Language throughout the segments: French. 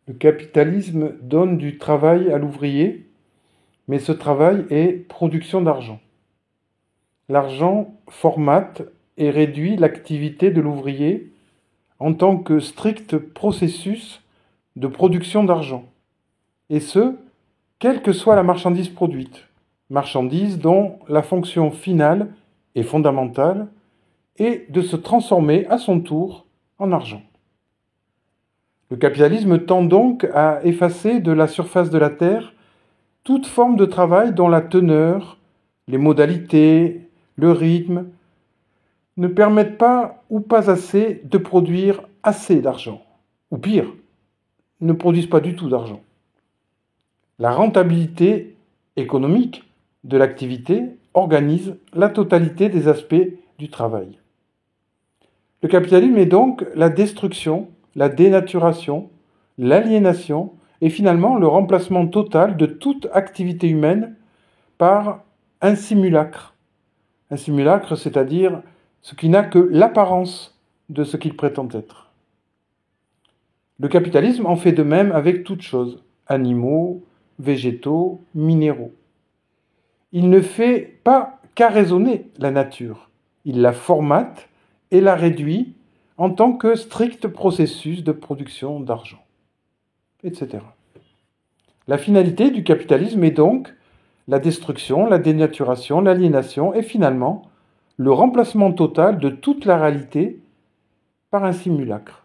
Le capitalisme donne du travail à l'ouvrier, mais ce travail est production d'argent. L'argent formate et réduit l'activité de l'ouvrier en tant que strict processus de production d'argent, et ce, quelle que soit la marchandise produite, marchandise dont la fonction finale et fondamentale est de se transformer à son tour en argent. Le capitalisme tend donc à effacer de la surface de la Terre toute forme de travail dont la teneur, les modalités, le rythme ne permettent pas ou pas assez de produire assez d'argent. Ou pire, ne produisent pas du tout d'argent. La rentabilité économique de l'activité organise la totalité des aspects du travail. Le capitalisme est donc la destruction, la dénaturation, l'aliénation et finalement le remplacement total de toute activité humaine par un simulacre. Un simulacre, c'est-à-dire ce qui n'a que l'apparence de ce qu'il prétend être. Le capitalisme en fait de même avec toutes choses, animaux, végétaux, minéraux. Il ne fait pas qu'arraisonner la nature, il la formate et la réduit en tant que strict processus de production d'argent, etc. La finalité du capitalisme est donc la destruction, la dénaturation, l'aliénation et finalement le remplacement total de toute la réalité par un simulacre.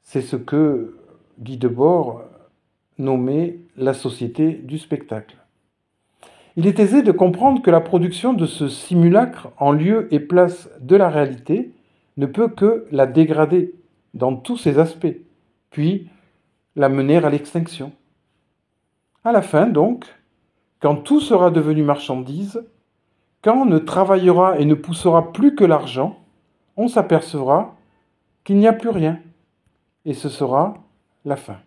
C'est ce que Guy Debord nommait la société du spectacle. Il est aisé de comprendre que la production de ce simulacre en lieu et place de la réalité ne peut que la dégrader dans tous ses aspects, puis la mener à l'extinction. À la fin, donc, quand tout sera devenu marchandise, quand on ne travaillera et ne poussera plus que l'argent, on s'apercevra qu'il n'y a plus rien, et ce sera la fin.